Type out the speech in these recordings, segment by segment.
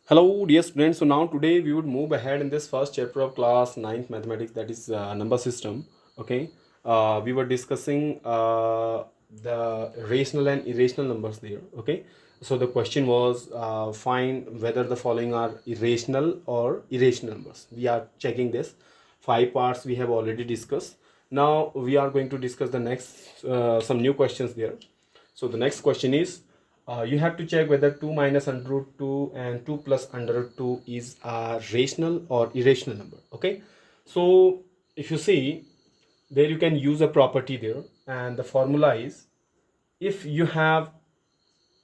Hello, dear students. So now today we would move ahead in this first chapter of class 9th mathematics, that is number system. Okay, we were discussing the rational and irrational numbers there. Okay, so the question was find whether the following are irrational or irrational numbers. We are checking this. Five parts we have already discussed. Now we are going to discuss the next some new questions there. So the next question is you have to check whether 2 minus under root 2 and 2 plus under root 2 is a rational or irrational number. Okay, so if you see there, you can use a property there, and the formula is, if you have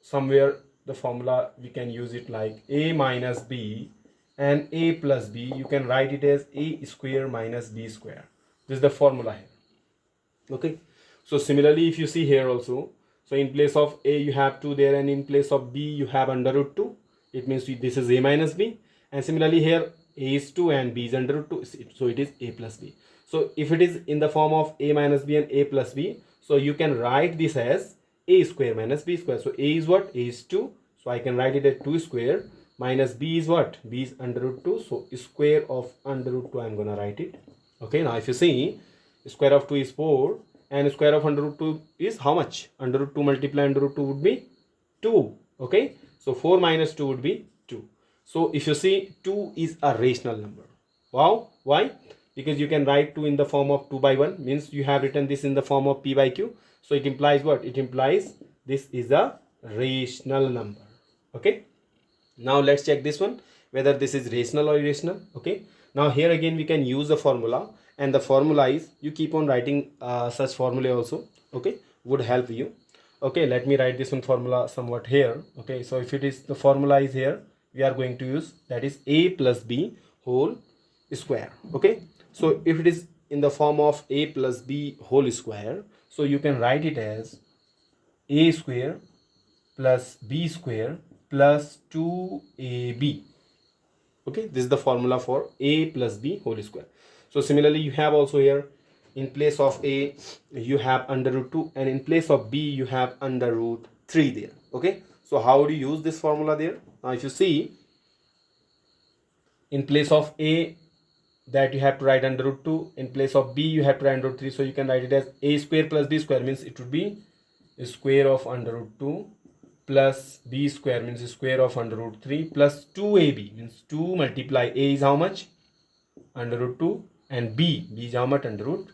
somewhere the formula, we can use it like a minus b and a plus b, you can write it as a square minus b square. This is the formula here. Okay, so similarly if you see here also, so in place of a you have 2 there, and in place of b you have under root 2. It means this is a minus b, and similarly here a is 2 and b is under root 2, so it is a plus b. So if it is in the form of a minus b and a plus b, so you can write this as a square minus b square. So a is what? A is 2, so I can write it as 2 square, minus b is what? B is under root 2, so square of under root 2 I'm gonna write it. Okay, now if you see, square of 2 is 4, and square of under root 2 is how much? Under root 2 multiply under root 2 would be 2. Okay, so 4 minus 2 would be 2. So if you see, 2 is a rational number. Wow, why? Because you can write 2 in the form of 2 by 1, means you have written this in the form of p by q. So it implies what? It implies this is a rational number. Okay, now let's check this one, whether this is rational or irrational. Okay, now here again we can use the formula, and the formula is, you keep on writing such formula also. Okay, would help you. Okay, let me write this one formula somewhat here. Okay, so if it is, the formula is here, we are going to use, that is a plus b whole square. Okay, so if it is in the form of a plus b whole square, so you can write it as a square plus b square plus 2ab. Okay, this is the formula for a plus b whole square. So similarly you have also here, in place of a you have under root 2, and in place of b you have under root 3 there. Okay, so how do you use this formula there? Now if you see, in place of a, that you have to write under root 2, in place of b you have to write under root 3, so you can write it as a square plus b square, means it would be square of under root 2 plus b square, means square of under root 3 plus 2ab, means 2 multiply a is how much? Under root 2, and b is how much? Under root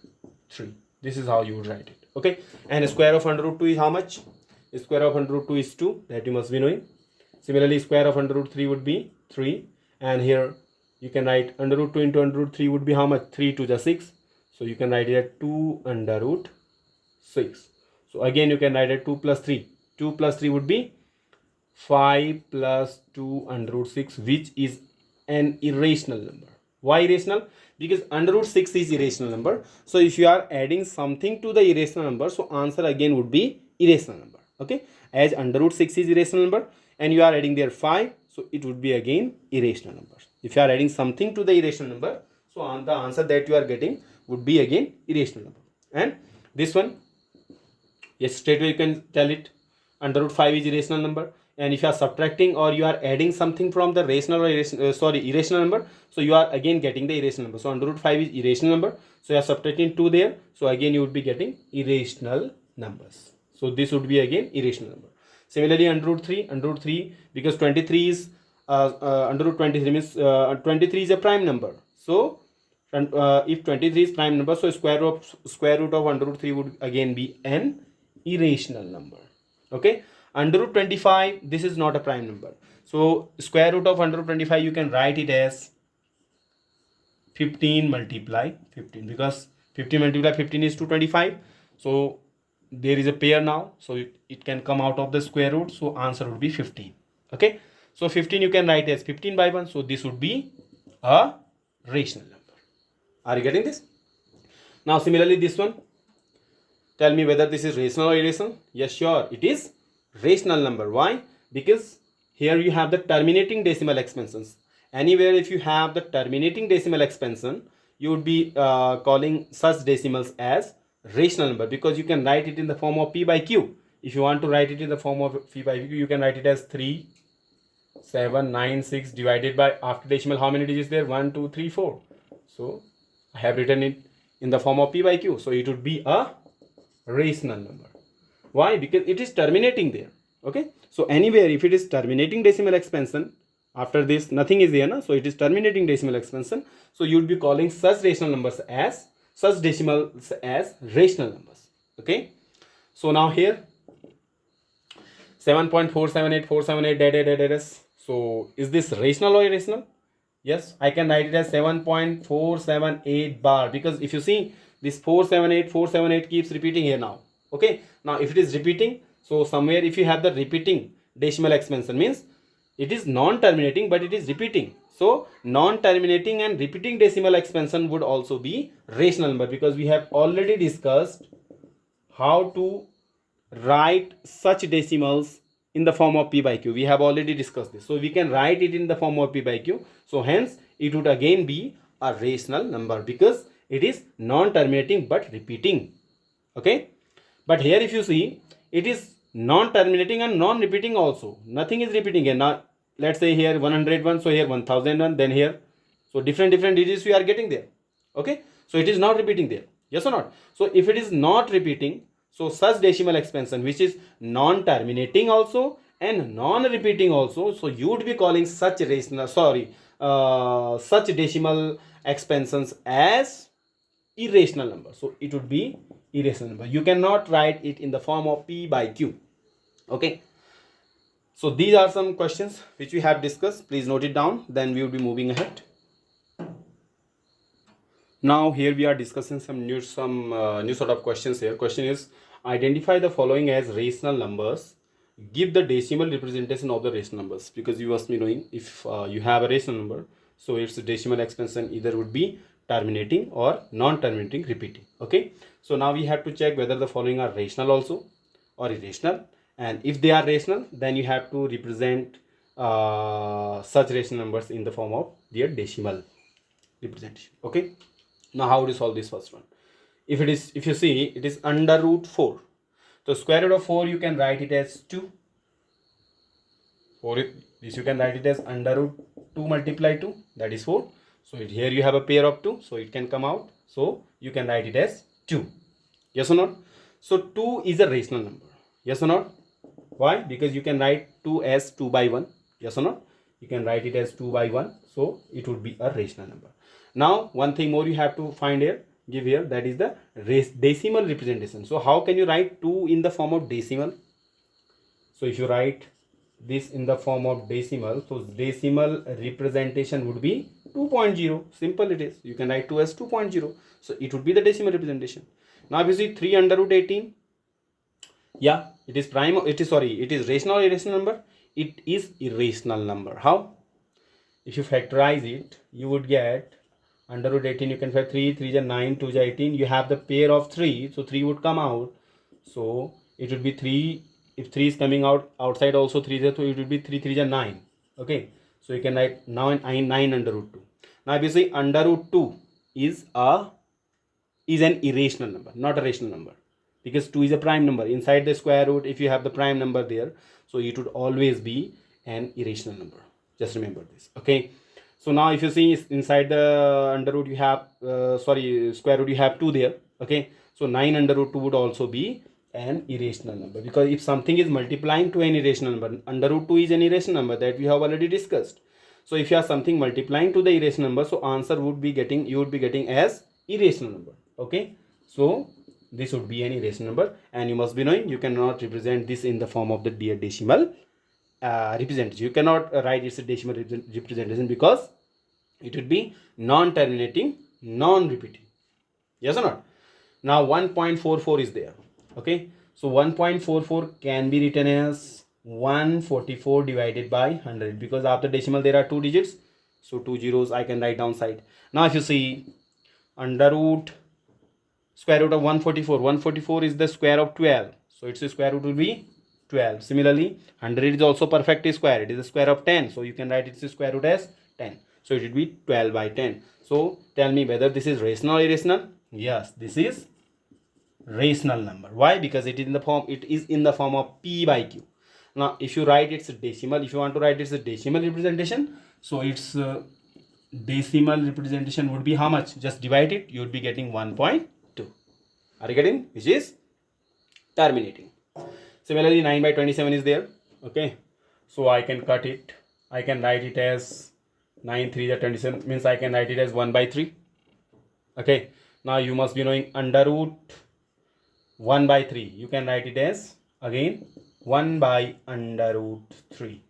3. This is how you would write it. Okay, and square of under root 2 is how much? Square of under root 2 is 2, that you must be knowing. Similarly square of under root 3 would be 3, and here you can write under root 2 into under root 3 would be how much? 3 to the 6, so you can write it at 2 under root 6. So again you can write it 2 plus 3. 2 plus 3 would be 5 plus 2 under root 6, which is an irrational number. Why irrational? Because under root 6 is irrational number. So if you are adding something to the irrational number, so answer again would be irrational number. Okay, as under root 6 is irrational number, and you are adding there 5, so it would be again irrational number. If you are adding something to the irrational number, so on the answer that you are getting would be again irrational number. And this one, yes, straight away you can tell it, under root 5 is irrational number. And if you are subtracting or you are adding something from the rational or irrational number, so you are again getting the irrational number. So under root 5 is irrational number, so you are subtracting 2 there, so again you would be getting irrational numbers. So this would be again irrational number. Similarly under root 3, because 23 is under root 23 means 23 is a prime number. So if 23 is prime number, so square root of under root 3 would again be an irrational number. Okay, under root 25, this is not a prime number, so square root of under root 25 you can write it as 15 multiply 15, because 15 multiply 15 is 225. So there is a pair now, so it can come out of the square root, so answer would be 15. Okay, so 15 you can write as 15 by 1, so this would be a rational number. Are you getting this? Now similarly this one, tell me whether this is rational or irrational. Yes, sure, it is rational number. Why? Because here you have the terminating decimal expansions. Anywhere if you have the terminating decimal expansion, you would be calling such decimals as rational number, because you can write it in the form of p by q. If you want to write it in the form of p by q, you can write it as 3 796 divided by, after decimal, how many digits there? 1, 2, 3, 4. So I have written it in the form of p by q. So it would be a rational number. Why? Because it is terminating there. Okay. So anywhere if it is terminating decimal expansion, after this nothing is there, na? So it is terminating decimal expansion. So you would be calling such rational numbers as, such decimals as rational numbers. Okay. So now here 7.478478 so is this rational or irrational? Yes, I can write it as 7.478 bar, because if you see this 478 keeps repeating here now. Okay, now if it is repeating, so somewhere if you have the repeating decimal expansion, means it is non-terminating but it is repeating. So non-terminating and repeating decimal expansion would also be rational number, because we have already discussed how to write such decimals in the form of p by q. We have already discussed this. So we can write it in the form of p by q. So hence it would again be a rational number, because it is non-terminating but repeating. Okay. But here if you see, it is non-terminating and non-repeating also. Nothing is repeating here. Now let's say here 101, so here 1001, then here. So different digits we are getting there. Okay. So it is not repeating there. Yes or not? So if it is not repeating, so such decimal expansion which is non-terminating also and non-repeating also, so you would be calling such rational, such decimal expansions as irrational number. So it would be irrational number. You cannot write it in the form of p by q. Okay. So these are some questions which we have discussed. Please note it down. Then we will be moving ahead. Now here we are discussing some new sort of questions here. Question is, identify the following as rational numbers. Give the decimal representation of the rational numbers. Because you must be knowing, if you have a rational number, so its decimal expansion either would be terminating or non-terminating repeating. Okay. So now we have to check whether the following are rational also or irrational. And if they are rational, then you have to represent such rational numbers in the form of their decimal representation. Okay. Now how to solve this first one? If you see, it is under root 4. So square root of 4 you can write it as 2. This you can write it as under root 2 multiply 2, that is 4. So here you have a pair of 2, so it can come out. So you can write it as 2. Yes or not? So 2 is a rational number. Yes or not? Why? Because you can write 2 as 2 by 1. Yes or not? You can write it as 2 by 1. So it would be a rational number. Now one thing more you have to find here, give here, that is the decimal representation. So how can you write 2 in the form of decimal? So if you write this in the form of decimal, so decimal representation would be 2.0. Simple it is. You can write 2 as 2.0. So it would be the decimal representation. Now if you see 3 under root 18, yeah, it is rational or irrational number? It is irrational number. How? If you factorize it, you would get under root 18, you can factor 3 is 9, 2 is 18. You have the pair of 3, so 3 would come out. So it would be 3. If 3 is coming out outside also 3 is, so it would be 3 is 9. Okay. So you can write now 9 under root 2. Now if you say under root 2 is an irrational number, not a rational number. Because 2 is a prime number. Inside the square root, if you have the prime number there, so it would always be an irrational number. Just remember this. Okay. So now if you see inside the under root you have, square root you have 2 there. Okay. So 9 under root 2 would also be an irrational number. Because if something is multiplying to an irrational number, under root 2 is an irrational number that we have already discussed. So if you have something multiplying to the irrational number, so answer would be getting, you would be getting as irrational number. Okay. So this would be an irrational number, and you must be knowing you cannot represent this in the form of the decimal representation. You cannot write its decimal representation because it would be non-terminating, non-repeating. Yes or not? Now 1.44 is there. Okay. So 1.44 can be written as 144 divided by 100, because after decimal there are 2 digits. So 2 zeros I can write down side. Now if you see under root square root of 144 is the square of 12. So its square root will be 12. Similarly, 100 is also perfect square. It is the square of 10. So you can write its square root as 10. So it will be 12 by 10. So tell me whether this is rational or irrational. Yes, this is rational number. Why? Because it is in the form of p by q. Now if you write its decimal, if you want to write its decimal representation, so its decimal representation would be how much? Just divide it, you would be getting 1.2. Are you getting? Which is terminating. Similarly, 9 by 27 is there. Okay, so I can cut it. I can write it as 9 3 is 27, means I can write it as 1 by 3. Okay, now you must be knowing under root 1 by 3. You can write it as again 1 by under root 3.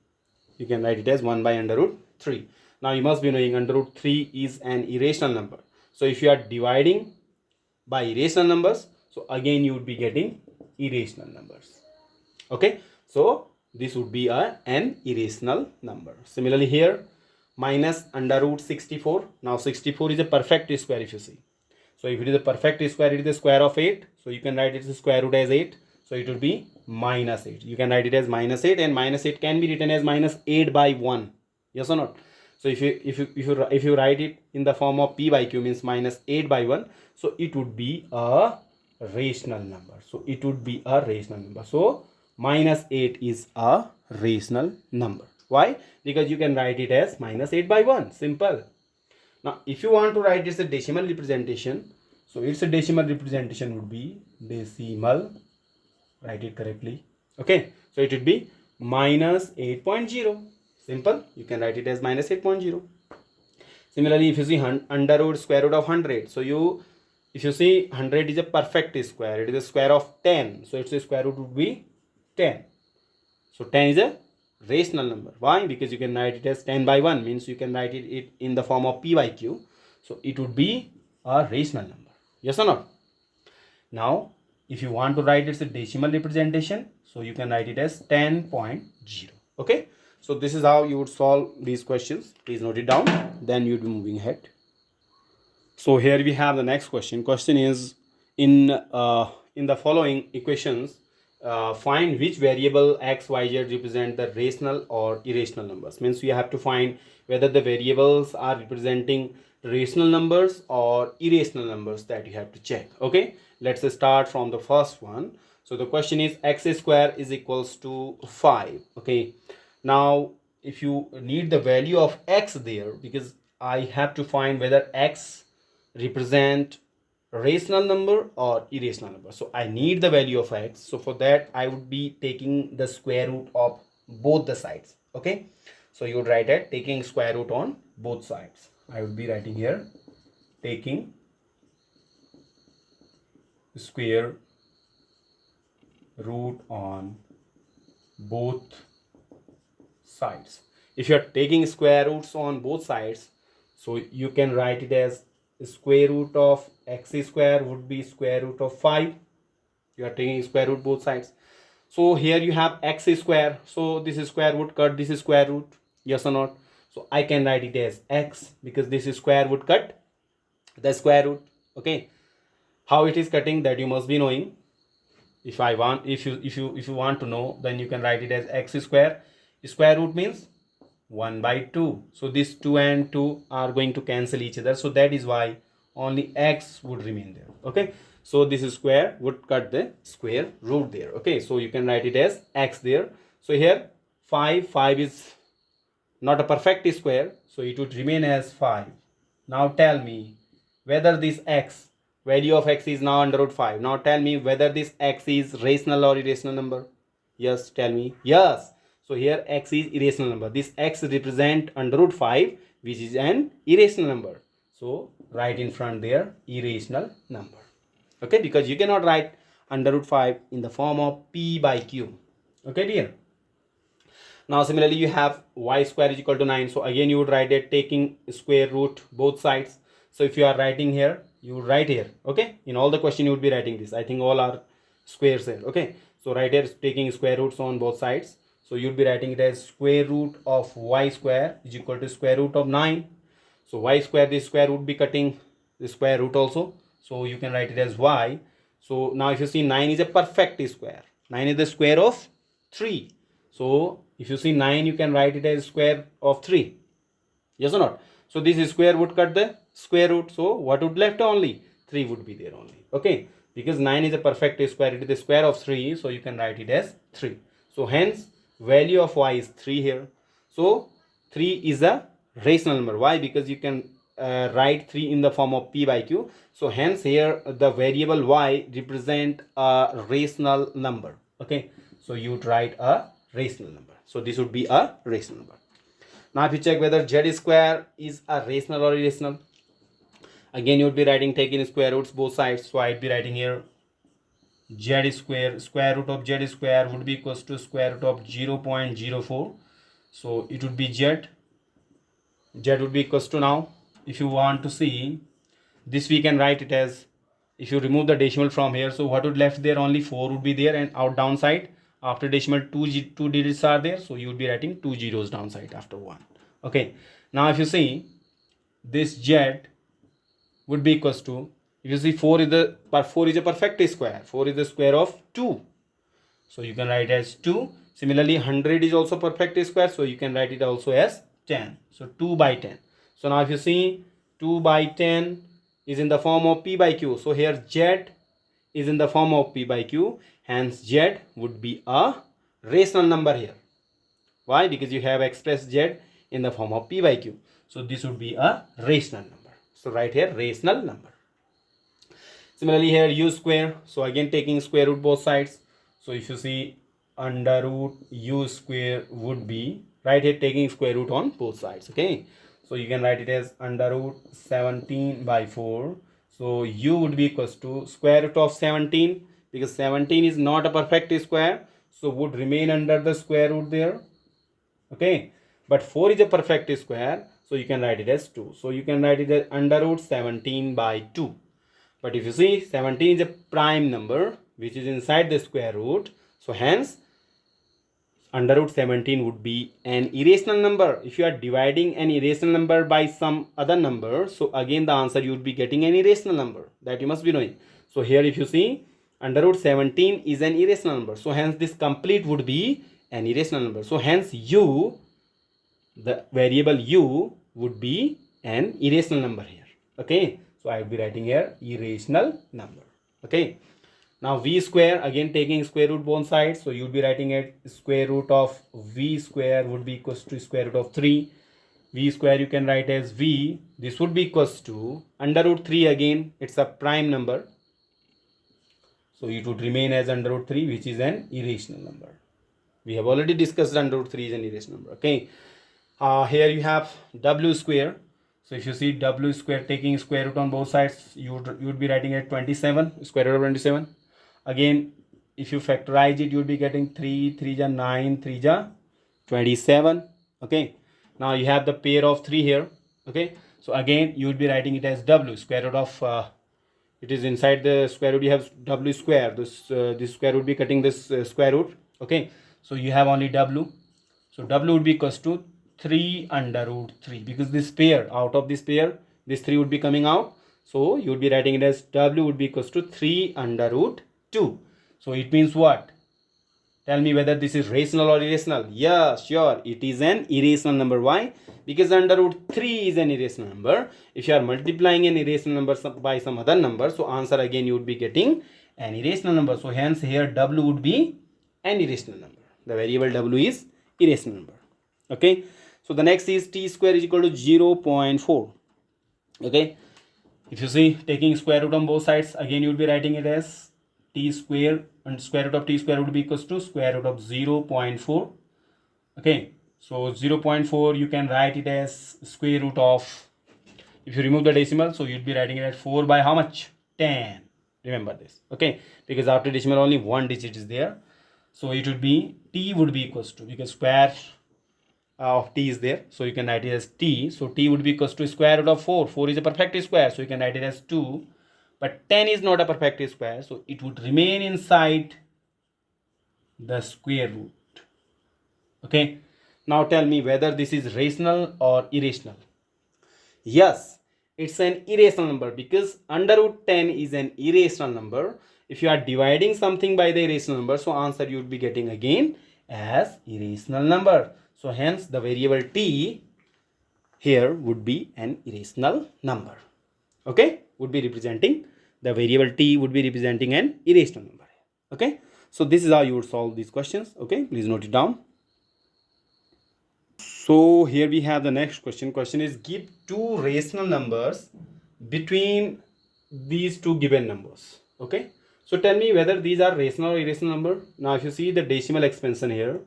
You can write it as 1 by under root 3. Now you must be knowing under root 3 is an irrational number. So if you are dividing by irrational numbers, so again you would be getting irrational numbers. Okay, so this would be an irrational number. Similarly here, minus under root 64. Now 64 is a perfect square if you see. So if it is a perfect square, it is the square of 8. So you can write its square root as 8. So it would be minus 8. You can write it as minus 8, and minus 8 can be written as minus 8 by 1. Yes or not? So if you write it in the form of p by q, means minus 8 by 1, so it would be a rational number. So it would be a rational number. So minus 8 is a rational number. Why? Because you can write it as minus 8 by 1. Simple. Now if you want to write this a decimal representation, so its a decimal representation would be decimal. Write it correctly. Okay, so it would be minus 8.0. Simple. You can write it as minus 8.0. Similarly, if you see under root square root of 100, so if you see 100 is a perfect square, it is a square of 10, so its square root would be 10. So 10 is a rational number. Why? Because you can write it as 10 by 1, means you can write it in the form of p by q, so it would be a rational number. Yes or not? Now if you want to write its a decimal representation, so you can write it as 10.0. Okay, so this is how you would solve these questions. Please note it down, then you'd be moving ahead. So here we have the next question. Question is, in the following equations, find which variable x, y, z represent the rational or irrational numbers. Means you have to find whether the variables are representing rational numbers or irrational numbers, that you have to check. Okay, let's start from the first one. So the question is x square is equals to 5. Okay, now if you need the value of x there, because I have to find whether x represent rational number or irrational number, so I need the value of x. So for that I would be taking the square root of both the sides. Okay, so you would write it taking square root on both sides. I would be writing here taking square root on both sides. If you are taking square roots on both sides, so you can write it as square root of x square would be square root of 5. You are taking square root both sides. So here you have x square, so this square would cut this square root. Yes or not? So I can write it as x, because this square would cut the square root. Okay, how it is cutting, that you must be knowing. If you want to know, then you can write it as x square. Square root means 1 by 2. So this 2 and 2 are going to cancel each other. So that is why only x would remain there. Okay, so this square would cut the square root there. Okay, so you can write it as x there. So here 5 is not a perfect square, so it would remain as 5. Now tell me whether this x, value of x is now under root 5. Now tell me whether this x is rational or irrational number. Yes, tell me. Yes. So here x is irrational number. This x represent under root 5, which is an irrational number. So write in front there irrational number. Okay, because you cannot write under root 5 in the form of p by q. Okay dear. Now similarly you have y square is equal to 9. So again you would write it taking square root both sides. So if you are writing here, you would write here. Okay, in all the question you would be writing this. I think all are squares here. Okay, so right here taking square roots on both sides. So you'd be writing it as square root of y square is equal to square root of 9. So y square, this square would be cutting the square root also. So you can write it as y. So now if you see 9 is a perfect square. 9 is the square of 3. So if you see 9, you can write it as square of 3. Yes or not? So this square would cut the square root. So what would left only? 3 would be there only. Okay, because 9 is a perfect square. It is the square of 3. So you can write it as 3. So hence value of y is 3 here. So 3 is a rational number. Why? Because you can write 3 in the form of p by q. So hence here the variable y represent a rational number. Okay, so you would write a rational number. So this would be a rational number. Now if you check whether z square is a rational or irrational, again you would be writing taking square roots both sides. So I'd be writing here z square, square root of z square would be equals to square root of 0.04. So it would be z would be equals to, now if you want to see this, we can write it as, if you remove the decimal from here, so what would left there, only 4 would be there, and out downside after decimal two digits are there, so you would be writing 2 zeros downside after 1. Okay, now if you see this z would be equals to, if you see 4 is a perfect square, 4 is the square of 2, so you can write as 2. Similarly 100 is also perfect square, so you can write it also as 10, so 2 by 10. So now if you see 2 by 10 is in the form of p by q, so here z is in the form of p by q, hence z would be a rational number here. Why? Because you have expressed z in the form of p by q, so this would be a rational number. So right here rational number. Similarly here u square, so again taking square root both sides, so if you see under root u square would be, right here taking square root on both sides. Okay, so you can write it as under root 17 by 4. So u would be equals to square root of 17, because 17 is not a perfect square, so would remain under the square root there. Okay, but 4 is a perfect square, so you can write it as 2. So you can write it as under root 17 by 2. But if you see 17 is a prime number which is inside the square root, so hence under root 17 would be an irrational number. If you are dividing an irrational number by some other number, so again the answer you would be getting an irrational number, that you must be knowing. So here if you see under root 17 is an irrational number, so hence this complete would be an irrational number. So hence u, the variable u would be an irrational number here. Okay, so I will be writing here irrational number. Okay, now v square, again taking square root both sides, so you will be writing it square root of v square would be equals to square root of 3. V square you can write as v, this would be equals to under root 3, again it's a prime number, so it would remain as under root 3, which is an irrational number. We have already discussed under root 3 is an irrational number. Okay, here you have w square. So if you see w square taking square root on both sides, you would be writing it 27, square root of 27. Again, if you factorize it, you would be getting 3 3 ja 9, 3 ja 27. Okay, now you have the pair of 3 here. Okay, so again you would be writing it as w square root of it is inside the square root, you have w square, this square would be cutting this square root. Okay, so you have only w, so w would be equals to 3 under root 3, because this pair, out of this pair this 3 would be coming out, so you would be writing it as w would be equals to 3 under root 2. So it means what? Tell me whether this is rational or irrational. Yeah, sure, it is an irrational number. Why? Because under root 3 is an irrational number. If you are multiplying an irrational number by some other number, so answer again you would be getting an irrational number. So hence here w would be an irrational number. The variable w is irrational number. Okay, so the next is t square is equal to 0.4. Okay, if you see taking square root on both sides, again you would be writing it as t square, and square root of t square would be equals to square root of 0.4. Okay, so 0.4 you can write it as square root of, if you remove the decimal, so you'd be writing it as 4 by how much? 10. Remember this. Okay, because after decimal only one digit is there, so it would be t would be equals to, because square of t is there, so you can write it as t, so t would be equals to square root of 4. 4 is a perfect square, so you can write it as 2, but 10 is not a perfect square, so it would remain inside the square root. Okay, now tell me whether this is rational or irrational. Yes, it's an irrational number, because under root 10 is an irrational number. If you are dividing something by the irrational number, so answer you would be getting again as irrational number. So hence the variable t here would be an irrational number. Okay, would be representing, the variable t would be representing an irrational number. Okay, so this is how you would solve these questions. Okay, please note it down. So here we have the next question. Question is, give two rational numbers between these two given numbers. Okay. So tell me whether these are rational or irrational number. Now if you see the decimal expansion here,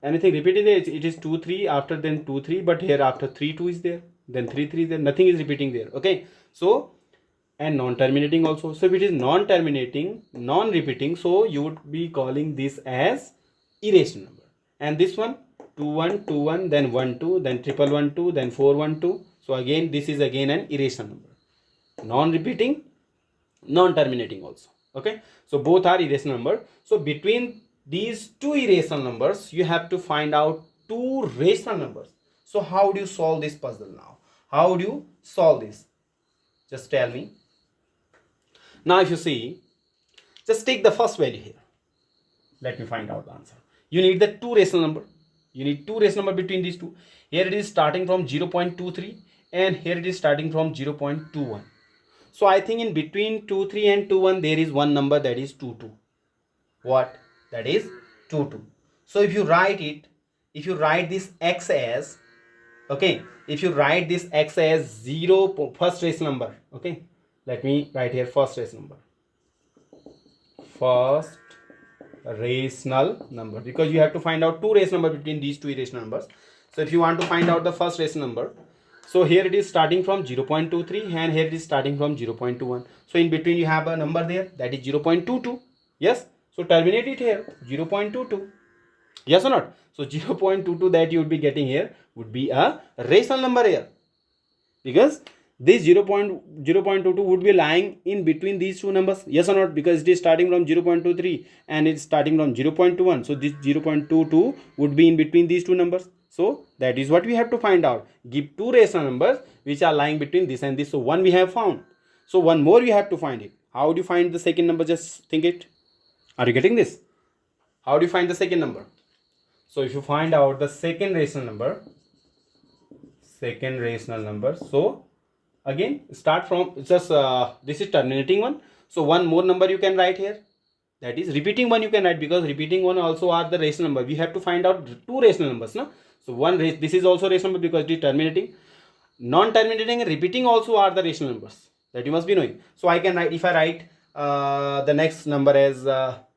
anything repeating there, it is 2 3 after then 2 3, but here after 3 2 is there, then 3 3 is there, nothing is repeating there. Okay. So and non-terminating also. So if it is non-terminating, non-repeating, so you would be calling this as irrational number. And this one 2 1 2 1, then 1 2, then triple 1 2, then 4 1 2. So again this is again an irrational number, non-repeating, non-terminating also. Okay, so both are irrational number. So between these two irrational numbers you have to find out two rational numbers. So how do you solve this puzzle now? How do you solve this? Just tell me. Now if you see, just take the first value here. Let me find out the answer. You need the two rational number. You need two rational number between these two. Here it is starting from 0.23 and here it is starting from 0.21. So I think in between 23 and 21 there is one number, that is 22. What? That is 22. So if you write it, if you write this x as, okay, if you write this x as 0, first rational number, okay, let me write here first rational number, first rational number, because you have to find out two rational number between these two irrational numbers. So if you want to find out the first rational number, so here it is starting from 0.23 and here it is starting from 0.21. So in between you have a number there, that is 0.22. Yes, so terminate it here, 0.22. Yes or not? So 0.22 that you would be getting here would be a rational number here, because this 0.22 would be lying in between these two numbers. Yes or not? Because it is starting from 0.23 and it's starting from 0.21. So this 0.22 would be in between these two numbers. So that is what we have to find out. Give two rational numbers which are lying between this and this. So one we have found. So one more we have to find it. How do you find the second number? Just think it. Are you getting this? How do you find the second number? So if you find out the second rational number, so again start from just this is terminating one. So one more number you can write here, that is repeating one you can write, because repeating one also are the rational number. We have to find out two rational numbers, no? So one this is also rational number because it is terminating. Non-terminating and repeating also are the rational numbers, that you must be knowing. So I can write, if I write the next number as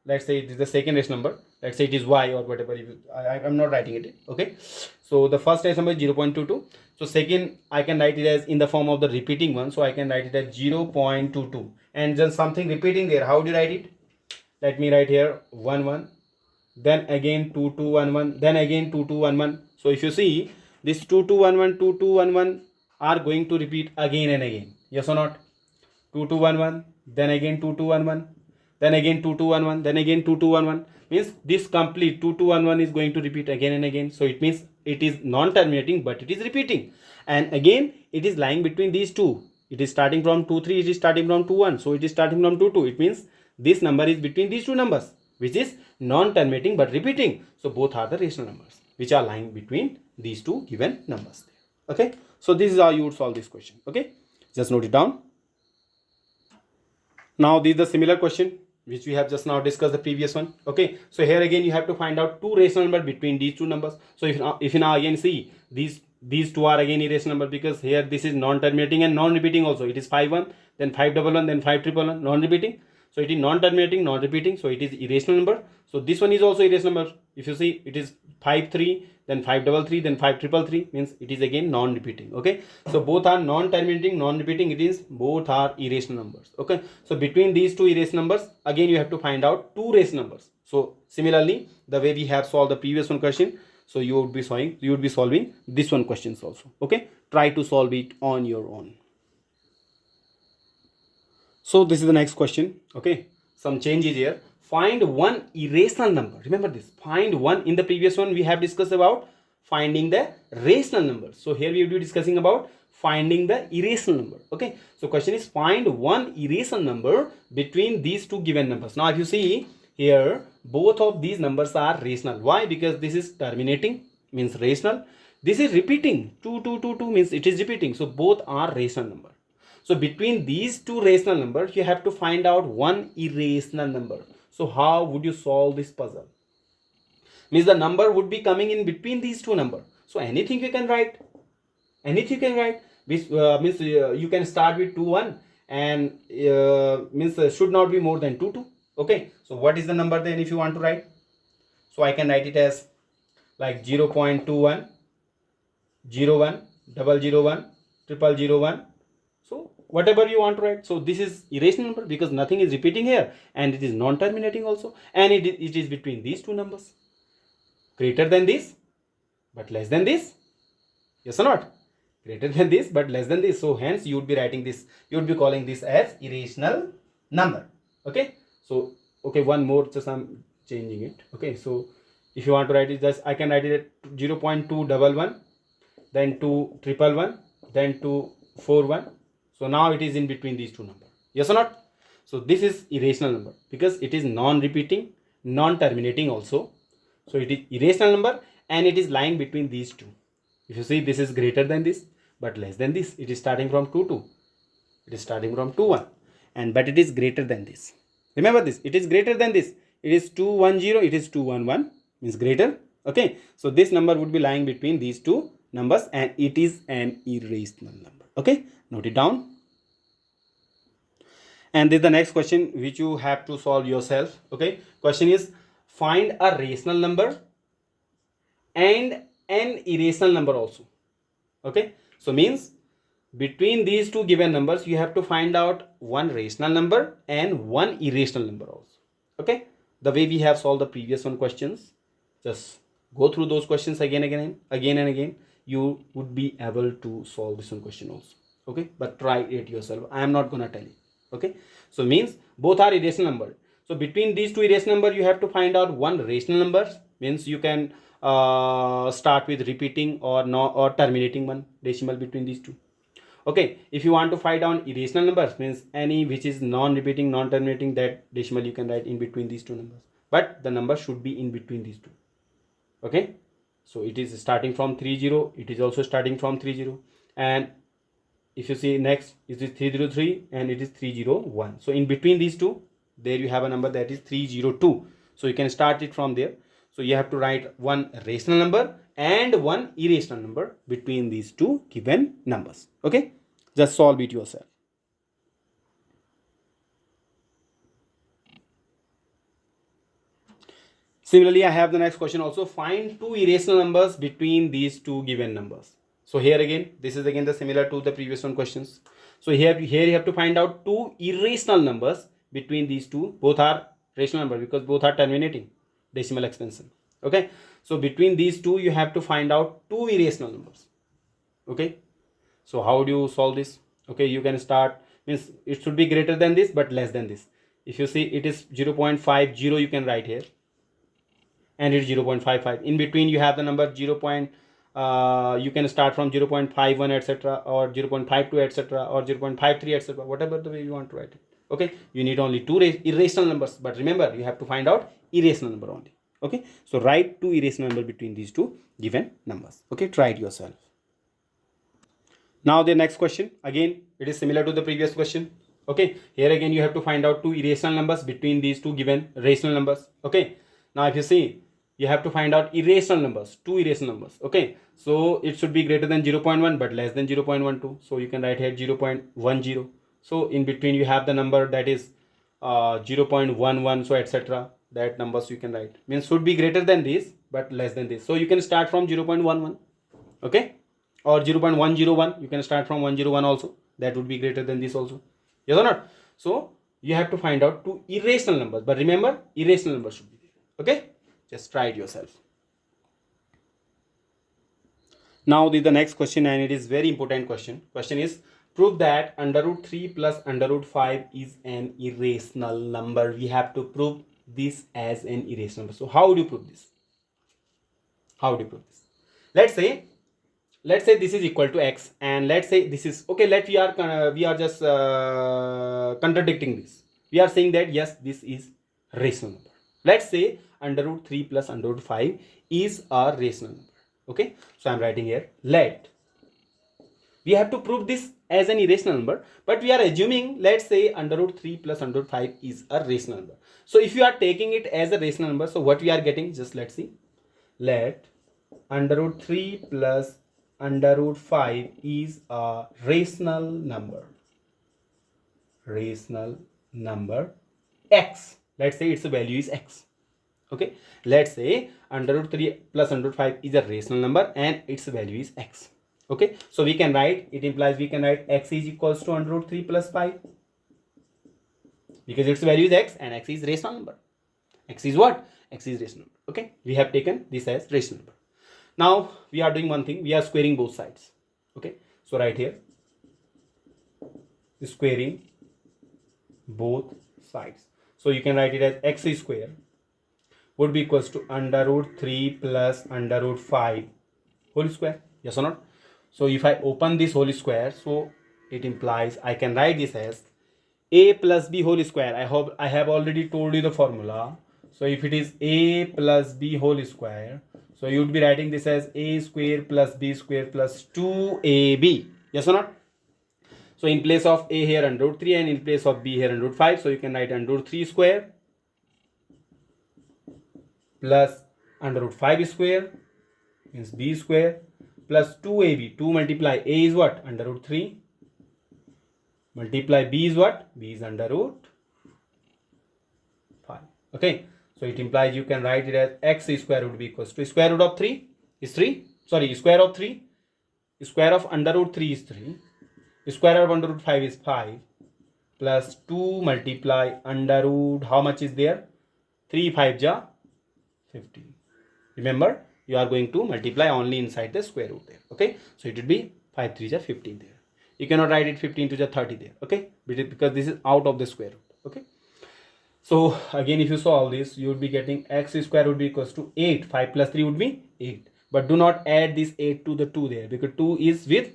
let's say it is the second rational number, let's say it is y or whatever. I'm not writing it. Okay, so the first rational number is 0.22. So second I can write it as in the form of the repeating one. So I can write it as 0.22 and then something repeating there. How do you write it? Let me write here 1 1, then again 2 2 1 1, then again 2 2 1 1. So if you see, this 2 2 1 1 2 2 1 1 are going to repeat again and again. Yes or not? 2 2 1 1, then again 2 2 1 1, then again 2 2 1 1, then again 2 2 1 1. Means this complete 2 2 1 1 is going to repeat again and again. So it means it is non-terminating but it is repeating, and again it is lying between these two. It is starting from 2 3, it is starting from 2 1, so it is starting from 2 2. It means this number is between these two numbers, which is non-terminating but repeating. So both are the rational numbers which are lying between these two given numbers. Okay, so this is how you would solve this question. Okay, just note it down. Now this is the similar question which we have just now discussed, the previous one. Okay, so here again you have to find out two rational numbers between these two numbers. So if you now again see, these two are again irrational number, because here this is non-terminating and non-repeating also. It is 5 1, then 5 1 1, then 5 1 1, non-repeating. So it is non-terminating, non-repeating, so it is irrational number. So this one is also irrational number. If you see, it is 5 3, then 5 3 then 5 3, means it is again non-repeating. Okay, so both are non-terminating, non-repeating. It is both are irrational numbers. Okay, so between these two irrational numbers, again you have to find out two rational numbers. So similarly, the way we have solved the previous one question, so you would be solving this one questions also. Okay, try to solve it on your own. So this is the next question. Okay, some changes here. Find one irrational number. Remember this, find one. In the previous one we have discussed about finding the rational number. So here we will be discussing about finding the irrational number. Okay, so question is find one irrational number between these two given numbers. Now if you see here, both of these numbers are rational. Why? Because this is terminating, means rational. This is repeating, 2 2 2 2 means it is repeating. So both are rational number. So between these two rational numbers, you have to find out one irrational number. So how would you solve this puzzle? means the number would be coming in between these two numbers. So anything you can write, means you can start with 2 1 and means should not be more than 2 2. Okay, so what is the number then if you want to write? So I can write it as like 0.21 01 001 0001. So whatever you want to write. So this is irrational number because nothing is repeating here and it is non-terminating also, and it is between these two numbers, greater than this but less than this. Yes or not? Greater than this but less than this. So hence you would be writing this, you would be calling this as irrational number. Okay, so okay, one more, just I'm changing it. Okay, so if you want to write it, just I can write it at 0.211, then 211, then 241. So now it is in between these two numbers. Yes or not? So this is irrational number because it is non-repeating, non-terminating also. So it is irrational number and it is lying between these two. If you see, this is greater than this but less than this. It is starting from 2 2. It is starting from 2 1, and but it is greater than this. Remember this, it is greater than this. It is 210, it is 211, means greater. Okay, so this number would be lying between these two numbers and it is an irrational number. Okay, note it down. And this is the next question which you have to solve yourself. Okay, question is find a rational number and an irrational number also. Okay, so means between these two given numbers you have to find out one rational number and one irrational number also. Okay, the way we have solved the previous one questions, just go through those questions again and again. You would be able to solve this one question also. Okay, but try it yourself. I am not gonna tell you. Okay, so means both are irrational number. So between these two irrational number you have to find out one rational number. Means you can start with repeating or terminating one decimal between these two. Okay, if you want to find out irrational numbers, means any which is non-repeating, non-terminating, that decimal you can write in between these two numbers, but the number should be in between these two. Okay, so it is starting from 30, it is also starting from 30, and if you see next it is 303 and it is 301. So in between these two there you have a number that is 302. So you can start it from there. So you have to write one rational number and one irrational number between these two given numbers. Okay, just solve it yourself. Similarly, I have the next question also. Find two irrational numbers between these two given numbers. So here again, this is again the similar to the previous one questions. So here you have to find out two irrational numbers between these two. Both are rational number because both are terminating decimal expansion. Okay, so between these two you have to find out two irrational numbers. Okay, so how do you solve this? Okay, you can start, means it should be greater than this but less than this. If you see it is 0.50, you can write here, and it's 0.55. In between you have the number 0. You can start from 0.51 etc, or 0.52 etc, or 0.53 etc, whatever the way you want to write it. Okay, you need only two irrational numbers, but remember you have to find out irrational number only. Okay, so write two irrational number between these two given numbers. Okay, try it yourself. Now the next question, again it is similar to the previous question. Okay, here again you have to find out two irrational numbers between these two given rational numbers. Okay, now if you see, you have to find out irrational numbers, two irrational numbers. Okay, so it should be greater than 0.1 but less than 0.12. So you can write here 0.10. So in between you have the number that is 0.11, so etc, that numbers you can write. Means should be greater than this but less than this. So you can start from 0.11. Okay, or 0.101, you can start from 101 also, that would be greater than this also. Yes or not? So you have to find out two irrational numbers, but remember irrational numbers should be there. Okay, just try it yourself. Now the next question, and it is very important question. Question is, prove that under root 3 plus under root 5 is an irrational number. We have to prove this as an irrational number. So how would you prove this? How would you prove this? Let's say this is equal to x, and let's say this is okay. We are just contradicting this. We are saying that yes, this is rational number. Let's say under root 3 plus under root 5 is a rational number. Okay, so I'm writing here, let, we have to prove this as an irrational number, but we are assuming, let's say under root 3 plus under root 5 is a rational number. So if you are taking it as a rational number, so what we are getting, just let's see. let under root 3 plus under root 5 is a rational number. Rational number x. Let's say its value is x. Okay, let's say under root 3 plus under root 5 is a rational number and its value is x. Okay, so we can write, it implies we can write x is equals to under root 3 plus 5 because its value is x and x is rational number. X is what? X is rational number. Okay, we have taken this as rational number. Now we are doing one thing, we are squaring both sides. Okay, so right here, squaring both sides. So you can write it as x square would be equals to under root 3 plus under root 5 whole square. Yes or not? So if I open this whole square, so it implies I can write this as a plus b whole square. I have already told you the formula. So if it is a plus b whole square, so you would be writing this as a square plus b square plus 2ab. Yes or not? So in place of a here under root 3 and in place of b here under root 5, so you can write under root 3 square plus under root 5 square means b square plus 2ab. 2 multiply a is what? Under root 3 multiply b is what? B is under root 5. Okay, so it implies you can write it as x square would be equals to square root of 3 is 3. Sorry, square of 3. Square of under root 3 is 3. Square of under root 5 is 5 plus 2 multiply under root, how much is there? 3 5 ja 15. Remember, you are going to multiply only inside the square root there. Okay, so it would be 5 3 ja 15 there. You cannot write it 15 to ja 30 there. Okay, because this is out of the square root. Okay, so again if you solve this, you would be getting x square would be equals to 8. 5 plus 3 would be 8. But do not add this 8 to the 2 there because 2 is with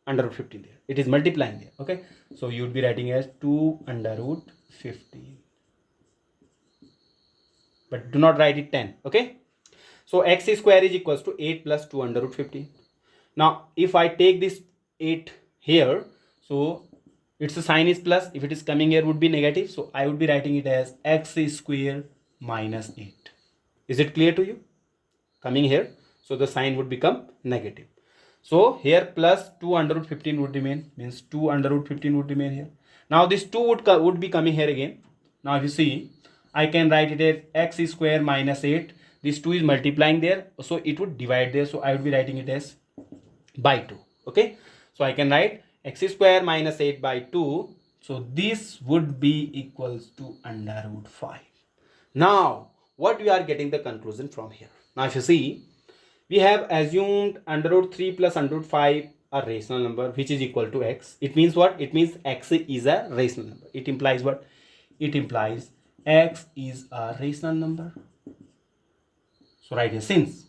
under root 15 there. It is multiplying there. Okay, so you would be writing as 2 under root 15. But do not write it 10. Okay, so x square is equals to 8 plus 2 under root 15. Now if I take this 8 here, so its sign is plus. If it is coming here would be negative, so I would be writing it as x square minus 8. Is it clear to you? Coming here, so the sign would become negative. So here plus 2 under root 15 would remain, means 2 under root 15 would remain here. Now this 2 would be coming here again. Now if you see, I can write it as x square minus 8. This 2 is multiplying there, so it would divide there. So I would be writing it as by 2. Okay, so I can write x square minus 8 by 2. So this would be equals to under root 5. Now what we are getting the conclusion from here? Now if you see, we have assumed under root 3 plus under root 5 a rational number which is equal to x. It means what? It means x is a rational number. It implies what? It implies x is a rational number. So right here, since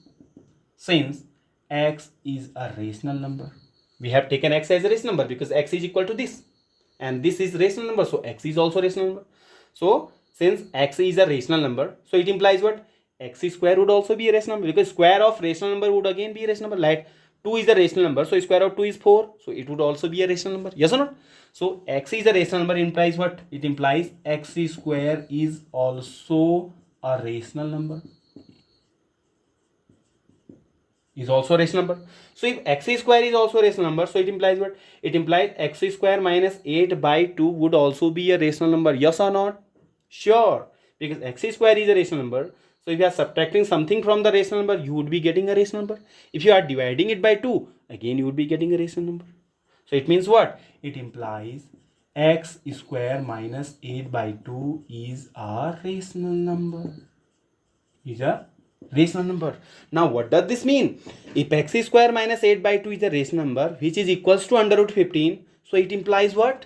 x is a rational number, we have taken x as a rational number because x is equal to this and this is rational number, so x is also rational number. So since x is a rational number, so it implies what? X square would also be a rational number because square of rational number would again be a rational number. Like 2 is a rational number, so square of 2 is 4, so it would also be a rational number. Yes or not? So x is a rational number implies what? It implies x square is also a rational number. Is also a rational number. So if x square is also a rational number, so it implies what? It implies x square minus 8 by 2 would also be a rational number. Yes or not? Sure, because x square is a rational number. So if you are subtracting something from the rational number, you would be getting a rational number. If you are dividing it by 2, again you would be getting a rational number. So it means what? It implies x square minus 8 by 2 is a rational number. Is a rational number. Now what does this mean? If x square minus 8 by 2 is a rational number which is equals to under root 15, so it implies what?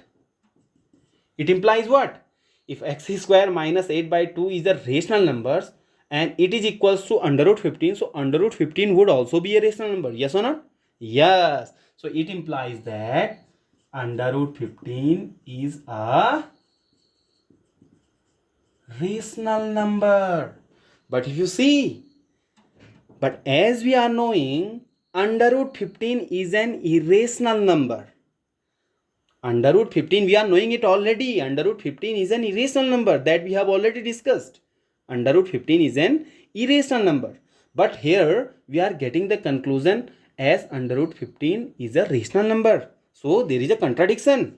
It implies what? If x square minus 8 by 2 is a rational number and it is equals to under root 15, so under root 15 would also be a rational number. Yes or not? Yes. So it implies that under root 15 is a rational number. But if you see, but as we are knowing, under root 15 is an irrational number. Under root 15, we are knowing it already. Under root 15 is an irrational number that we have already discussed. Under root 15 is an irrational number. But here we are getting the conclusion as under root 15 is a rational number. So there is a contradiction.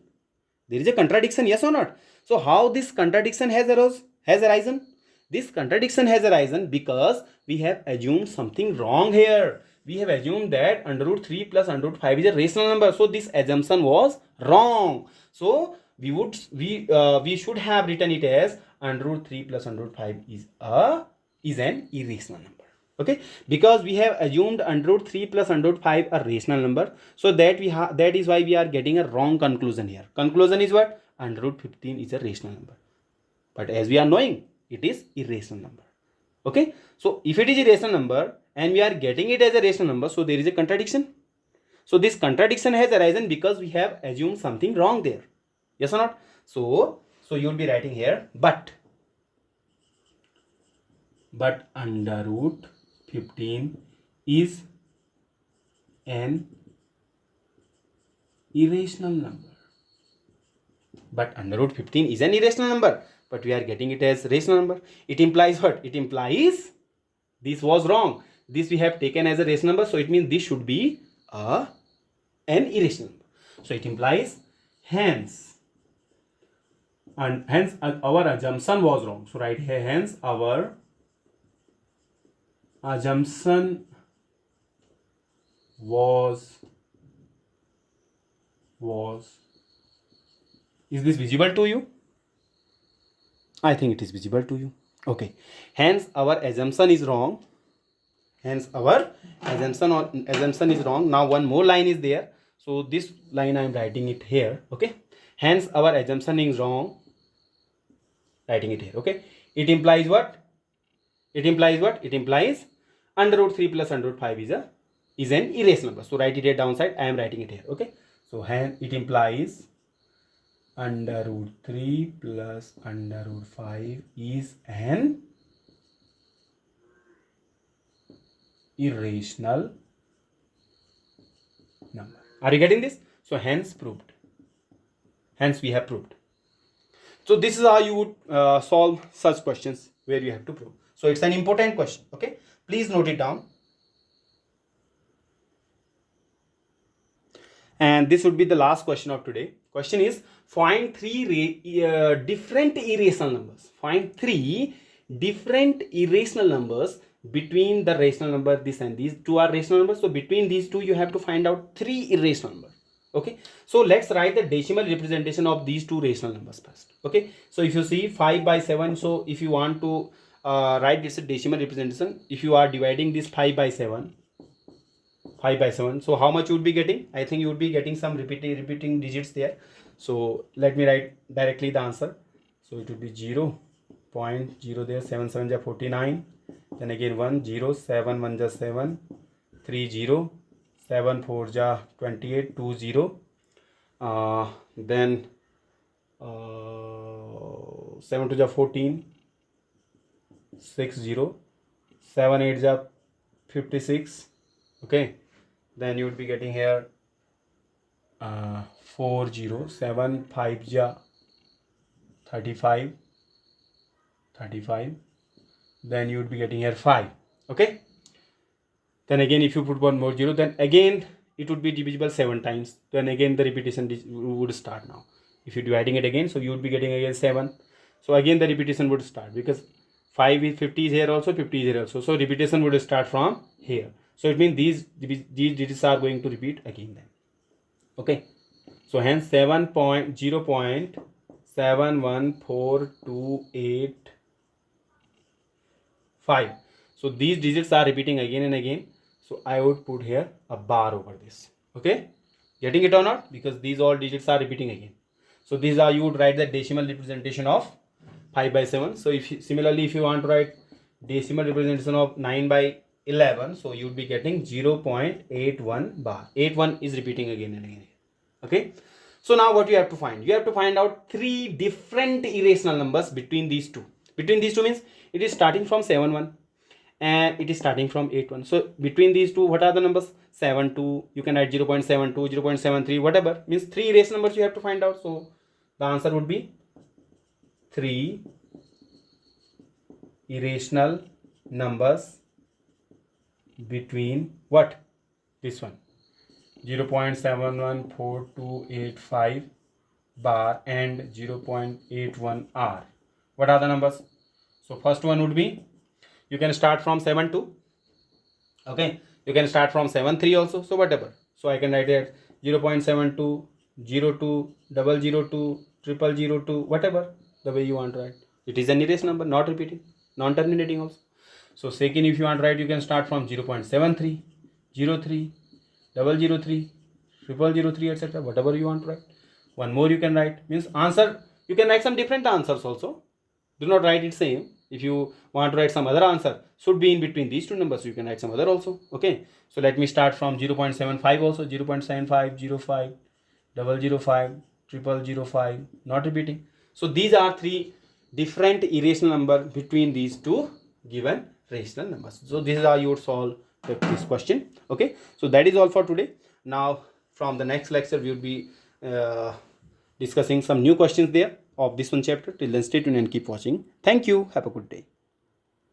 There is a contradiction, yes or not? So how this contradiction has arisen? This contradiction has arisen because we have assumed something wrong here. We have assumed that under root 3 plus under root 5 is a rational number. So this assumption was wrong. So we should have written it as under root 3 plus under root 5 is an irrational number. Okay, because we have assumed under root 3 plus under root 5 a rational number, so that that is why we are getting a wrong conclusion here. Conclusion is what? Under root 15 is a rational number, but as we are knowing, it is irrational number. Okay, so if it is a rational number and we are getting it as a rational number, so there is a contradiction. So this contradiction has arisen because we have assumed something wrong there, yes or not? So you will be writing here, but under root 15 is an irrational number. But under root 15 is an irrational number, but we are getting it as rational number. It implies what? It implies this was wrong. This we have taken as a rational number, so it means this should be an irrational number. So it implies hence our assumption was wrong. So right here, hence our assumption was is this visible to you? I think it is visible to you. Okay, hence our assumption is wrong. Hence our assumption is wrong. Now one more line is there, so this line I am writing it here. Okay, hence our assumption is wrong, writing it here. Okay, it implies what? It implies under root 3 plus under root 5 is an irrational number. So write it here downside. I am writing it here. Okay, so hence it implies under root 3 plus under root 5 is an irrational number. Are you getting this? So hence proved. Hence we have proved. So this is how you would solve such questions where you have to prove. So it's an important question. Okay, please note it down. And this would be the last question of today. Question is, find three different irrational numbers. Find three different irrational numbers between the rational number this and these two are rational numbers. So between these two you have to find out three irrational numbers. Okay, so let's write the decimal representation of these two rational numbers first. Okay, so if you see 5 by 7, so if you want to write this decimal representation, if you are dividing this 5 by 7, so how much you would be getting? I think you would be getting some repeating digits there. So let me write directly the answer. So it would be 0.0 there, 7 7 ja 49, then again 1 0, 7 1 ja 7, 3 0, 7 4 ja 28, 2 0, then 7 2 ja 14, 6 0, 7 8 ja 56. Okay, then you would be getting here 4 0, 7 5 ja 35, then you would be getting here 5. Okay, then again if you put one more 0, then again it would be divisible 7 times, then again the repetition would start. Now if you're dividing it again, so you would be getting again 7, so again the repetition would start, because 5 is 50 is here also, 50 is here also, so repetition would start from here. So it means these digits are going to repeat again then. Okay, so hence 0.71428.5. So these digits are repeating again and again, so I would put here a bar over this. Okay, getting it or not? Because these all digits are repeating again. So these are, you would write the decimal representation of 5 by 7. So similarly if you want to write decimal representation of 9 by 11, so you would be getting 0.81 bar. 81 is repeating again and again. Okay, so now what you have to find? You have to find out three different irrational numbers between these two. Between these two means it is starting from 7 1 and it is starting from 8 1. So between these two, what are the numbers? 7 2, you can write 0.72, 0.73, whatever, means three irrational numbers you have to find out. So the answer would be 3 irrational numbers between what? This one, 0.714285 bar and 0.81 r. What are the numbers? So first one would be, you can start from 7.2. Okay, you can start from 7.3 also, so whatever. So I can write it 0.72, 02, 002, 0002, whatever the way you want to write. It is an erased number, not repeating, non-terminating also. So second, if you want to write, you can start from 0.73, 03, 003, 0003, etc. Whatever you want to write. One more you can write, means answer, you can write some different answers also. Do not write it same. If you want to write some other answer, should be in between these two numbers, you can write some other also. Okay, so let me start from 0.75 also, 0.75, 05, 005, 0005, not repeating. So these are three different irrational number between these two given rational numbers. So this is how you would solve this question. Okay, so that is all for today. Now from the next lecture we will be discussing some new questions there of this one chapter. Till then, stay tuned and keep watching. Thank you. Have a good day.